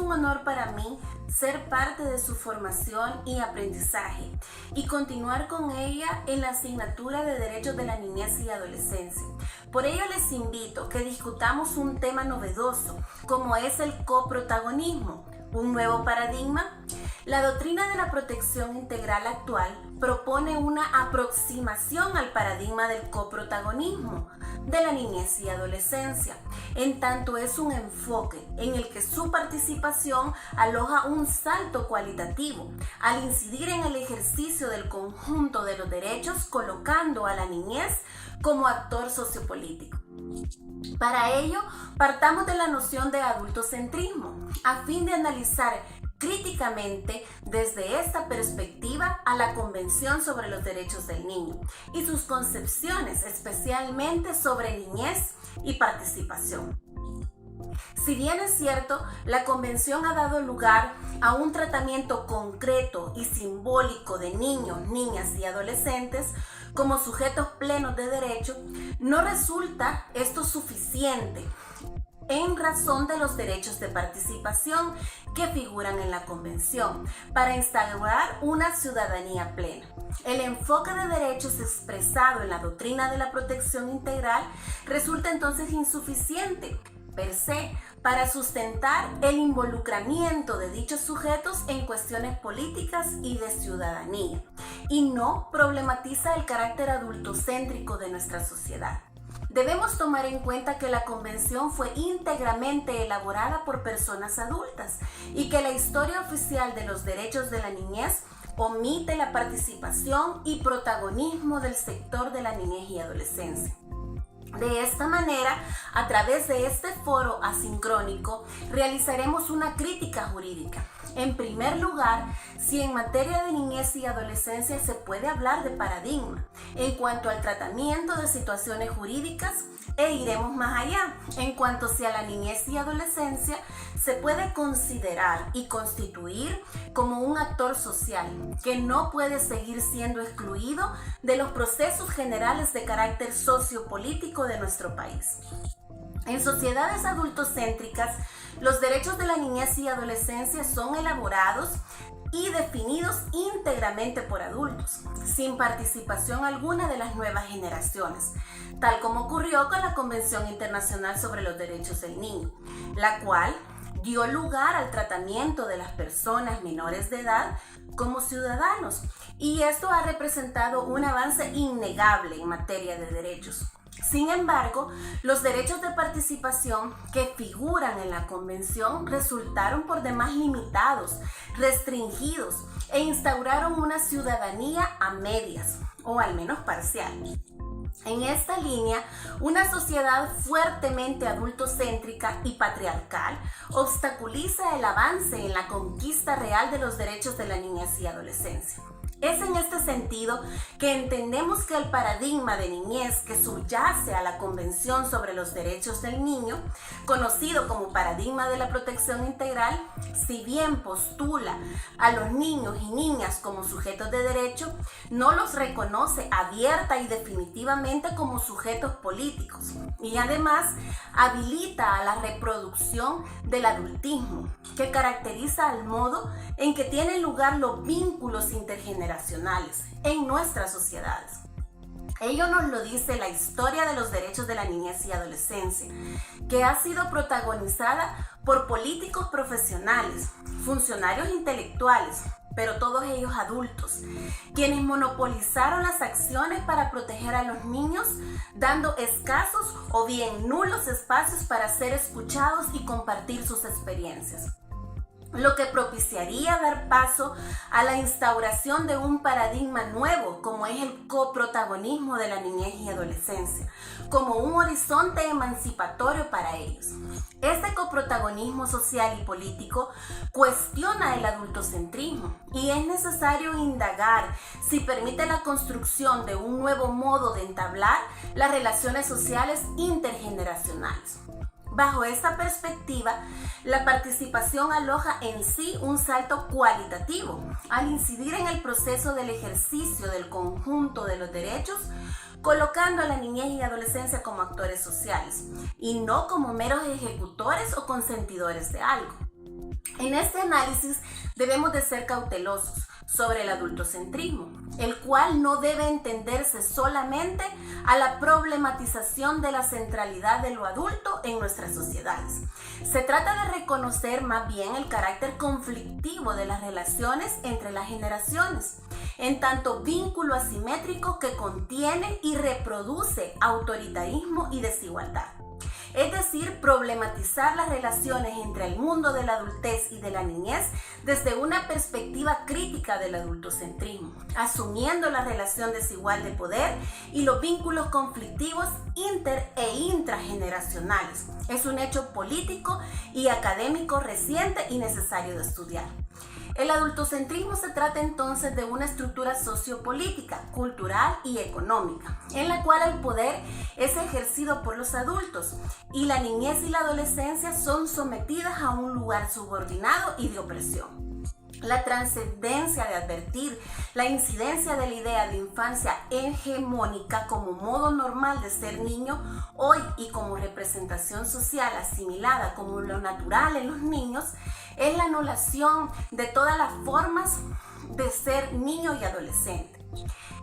un honor para mí ser parte de su formación y aprendizaje y continuar con ella en la asignatura de Derechos de la Niñez y Adolescencia. Por ello les invito a que discutamos un tema novedoso como es el coprotagonismo, un nuevo paradigma. La doctrina de la protección integral actual propone una aproximación al paradigma del coprotagonismo de la niñez y adolescencia, en tanto es un enfoque en el que su participación aloja un salto cualitativo al incidir en el ejercicio del conjunto de los derechos, colocando a la niñez como actor sociopolítico. Para ello, partamos de la noción de adultocentrismo, a fin de analizar críticamente desde esta perspectiva a la Convención sobre los Derechos del Niño y sus concepciones, especialmente sobre niñez y participación. Si bien es cierto, la Convención ha dado lugar a un tratamiento concreto y simbólico de niños, niñas y adolescentes como sujetos plenos de derecho, no resulta esto suficiente en razón de los derechos de participación que figuran en la Convención para instaurar una ciudadanía plena. El enfoque de derechos expresado en la doctrina de la protección integral resulta entonces insuficiente per se para sustentar el involucramiento de dichos sujetos en cuestiones políticas y de ciudadanía, y no problematiza el carácter adultocéntrico de nuestra sociedad. Debemos tomar en cuenta que la Convención fue íntegramente elaborada por personas adultas y que la historia oficial de los derechos de la niñez omite la participación y protagonismo del sector de la niñez y adolescencia. De esta manera, a través de este foro asincrónico, realizaremos una crítica jurídica. En primer lugar, si en materia de niñez y adolescencia se puede hablar de paradigma en cuanto al tratamiento de situaciones jurídicas, e iremos más allá en cuanto si a la niñez y adolescencia se puede considerar y constituir como un actor social que no puede seguir siendo excluido de los procesos generales de carácter sociopolítico de nuestro país. En sociedades adultocéntricas, los derechos de la niñez y adolescencia son elaborados y definidos íntegramente por adultos, sin participación alguna de las nuevas generaciones, tal como ocurrió con la Convención Internacional sobre los Derechos del Niño, la cual dio lugar al tratamiento de las personas menores de edad como ciudadanos, y esto ha representado un avance innegable en materia de derechos. Sin embargo, los derechos de participación que figuran en la Convención resultaron por demás limitados, restringidos e instauraron una ciudadanía a medias, o al menos parcial. En esta línea, una sociedad fuertemente adultocéntrica y patriarcal obstaculiza el avance en la conquista real de los derechos de la niñez y adolescencia. Es en este sentido que entendemos que el paradigma de niñez que subyace a la Convención sobre los Derechos del Niño, conocido como paradigma de la protección integral, si bien postula a los niños y niñas como sujetos de derecho, no los reconoce abierta y definitivamente como sujetos políticos, y además habilita a la reproducción del adultismo, que caracteriza al modo en que tienen lugar los vínculos intergeneracionales en nuestras sociedades. Ello nos lo dice la historia de los derechos de la niñez y adolescencia, que ha sido protagonizada por políticos profesionales, funcionarios intelectuales, pero todos ellos adultos, quienes monopolizaron las acciones para proteger a los niños, dando escasos o bien nulos espacios para ser escuchados y compartir sus experiencias, lo que propiciaría dar paso a la instauración de un paradigma nuevo como es el coprotagonismo de la niñez y adolescencia, como un horizonte emancipatorio para ellos. Este coprotagonismo social y político cuestiona el adultocentrismo y es necesario indagar si permite la construcción de un nuevo modo de entablar las relaciones sociales intergeneracionales. Bajo esta perspectiva, la participación aloja en sí un salto cualitativo al incidir en el proceso del ejercicio del conjunto de los derechos, colocando a la niñez y adolescencia como actores sociales y no como meros ejecutores o consentidores de algo. En este análisis debemos de ser cautelosos sobre el adultocentrismo, el cual no debe entenderse solamente a la problematización de la centralidad de lo adulto en nuestras sociedades. Se trata de reconocer más bien el carácter conflictivo de las relaciones entre las generaciones, en tanto vínculo asimétrico que contiene y reproduce autoritarismo y desigualdad. Es decir, problematizar las relaciones entre el mundo de la adultez y de la niñez desde una perspectiva crítica del adultocentrismo, asumiendo la relación desigual de poder y los vínculos conflictivos inter e intrageneracionales. Es un hecho político y académico reciente y necesario de estudiar. El adultocentrismo se trata entonces de una estructura sociopolítica, cultural y económica, en la cual el poder es ejercido por los adultos y la niñez y la adolescencia son sometidas a un lugar subordinado y de opresión. La trascendencia de advertir la incidencia de la idea de infancia hegemónica como modo normal de ser niño hoy y como representación social asimilada como lo natural en los niños es la anulación de todas las formas de ser niño y adolescente.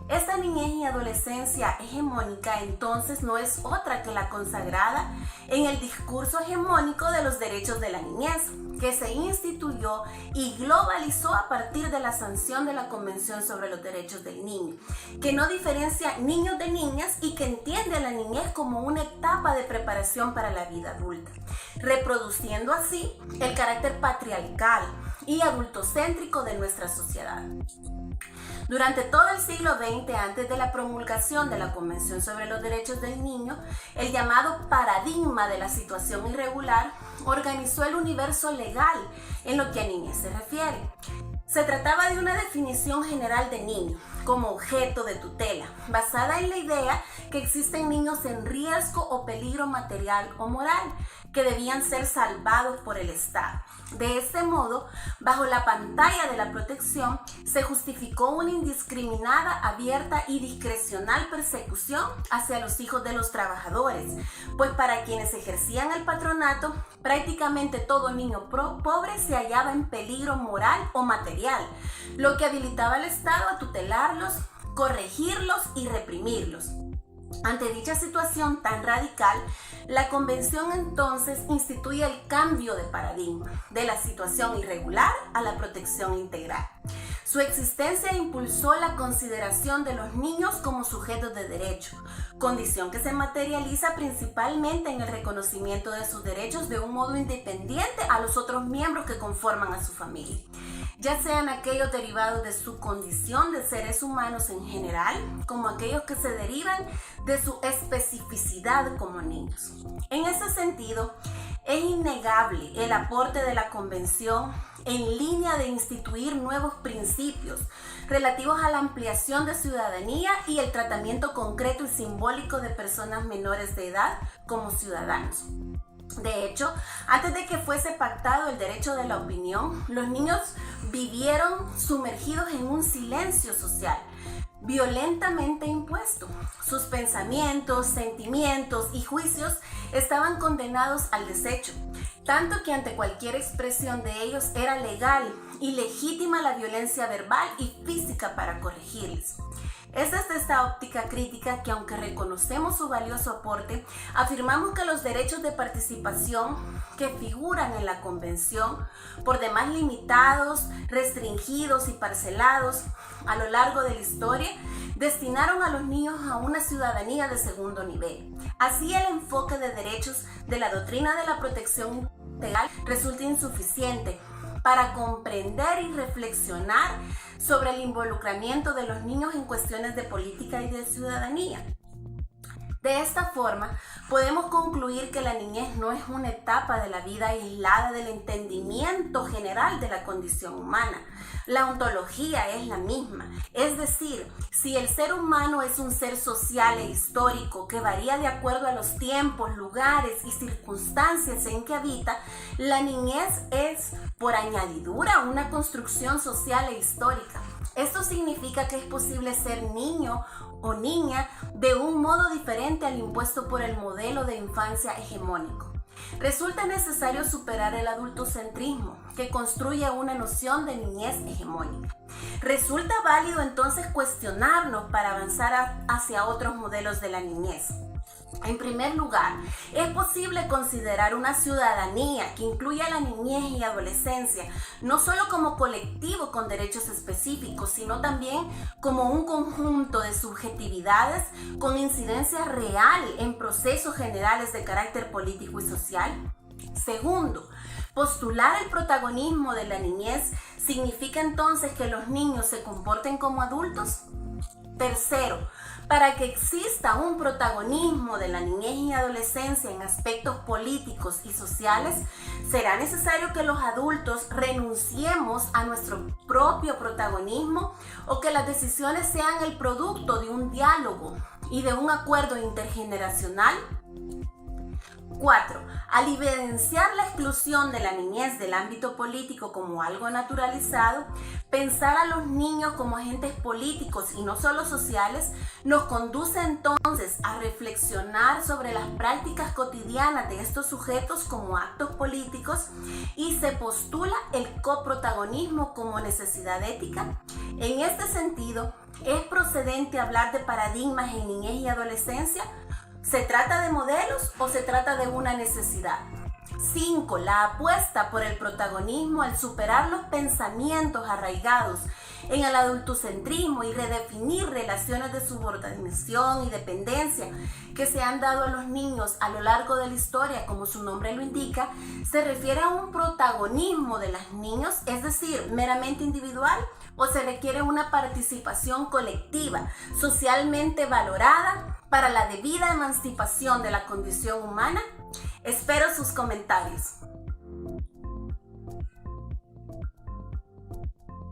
Esta niñez y adolescencia hegemónica entonces no es otra que la consagrada en el discurso hegemónico de los derechos de la niñez, que se instituyó y globalizó a partir de la sanción de la Convención sobre los Derechos del Niño, que no diferencia niños de niñas y que entiende a la niñez como una etapa de preparación para la vida adulta, reproduciendo así el carácter patriarcal y adultocéntrico de nuestra sociedad. Durante todo el siglo XX, antes de la promulgación de la Convención sobre los Derechos del Niño, el llamado paradigma de la situación irregular organizó el universo legal en lo que a niñez se refiere. Se trataba de una definición general de niño como objeto de tutela, basada en la idea que existen niños en riesgo o peligro material o moral, que debían ser salvados por el Estado. De este modo, bajo la pantalla de la protección, se justificó una indiscriminada, abierta y discrecional persecución hacia los hijos de los trabajadores, pues para quienes ejercían el patronato, prácticamente todo niño pobre se hallaba en peligro moral o material, lo que habilitaba al Estado a tutelarlos, corregirlos y reprimirlos. Ante dicha situación tan radical, la Convención entonces instituye el cambio de paradigma, de la situación irregular a la protección integral. Su existencia impulsó la consideración de los niños como sujetos de derecho, condición que se materializa principalmente en el reconocimiento de sus derechos de un modo independiente a los otros miembros que conforman a su familia, ya sean aquellos derivados de su condición de seres humanos en general, como aquellos que se derivan de su especificidad como niños. En ese sentido, es innegable el aporte de la Convención en línea de instituir nuevos principios relativos a la ampliación de ciudadanía y el tratamiento concreto y simbólico de personas menores de edad como ciudadanos. De hecho, antes de que fuese pactado el derecho de la opinión, los niños vivieron sumergidos en un silencio social, violentamente impuesto. Sus pensamientos, sentimientos y juicios estaban condenados al desecho, tanto que ante cualquier expresión de ellos era legal y legítima la violencia verbal y física para corregirles. Es desde esta óptica crítica que, aunque reconocemos su valioso aporte, afirmamos que los derechos de participación que figuran en la Convención, por demás limitados, restringidos y parcelados a lo largo de la historia, destinaron a los niños a una ciudadanía de segundo nivel. Así, el enfoque de derechos de la doctrina de la protección integral resulta insuficiente para comprender y reflexionar sobre el involucramiento de los niños en cuestiones de política y de ciudadanía. De esta forma, podemos concluir que la niñez no es una etapa de la vida aislada del entendimiento general de la condición humana. La ontología es la misma, es decir, si el ser humano es un ser social e histórico que varía de acuerdo a los tiempos, lugares y circunstancias en que habita, la niñez es, por añadidura, una construcción social e histórica. Esto significa que es posible ser niño o niña de un modo diferente al impuesto por el modelo de infancia hegemónico. Resulta necesario superar el adultocentrismo, que construye una noción de niñez hegemónica. Resulta válido entonces cuestionarnos para avanzar hacia otros modelos de la niñez. En primer lugar, es posible considerar una ciudadanía que incluya la niñez y adolescencia, no solo como colectivo con derechos específicos, sino también como un conjunto de subjetividades con incidencia real en procesos generales de carácter político y social. Segundo, postular el protagonismo de la niñez significa entonces que los niños se comporten como adultos. Tercero, para que exista un protagonismo de la niñez y adolescencia en aspectos políticos y sociales, será necesario que los adultos renunciemos a nuestro propio protagonismo o que las decisiones sean el producto de un diálogo y de un acuerdo intergeneracional. 4. Al evidenciar la exclusión de la niñez del ámbito político como algo naturalizado, pensar a los niños como agentes políticos y no solo sociales nos conduce entonces a reflexionar sobre las prácticas cotidianas de estos sujetos como actos políticos y se postula el coprotagonismo como necesidad ética. En este sentido, ¿es procedente hablar de paradigmas en niñez y adolescencia? ¿Se trata de modelos o se trata de una necesidad? 5. La apuesta por el protagonismo al superar los pensamientos arraigados en el adultocentrismo y redefinir relaciones de subordinación y dependencia que se han dado a los niños a lo largo de la historia, como su nombre lo indica, se refiere a un protagonismo de los niños, es decir, meramente individual, o se requiere una participación colectiva, socialmente valorada para la debida emancipación de la condición humana. Espero sus comentarios.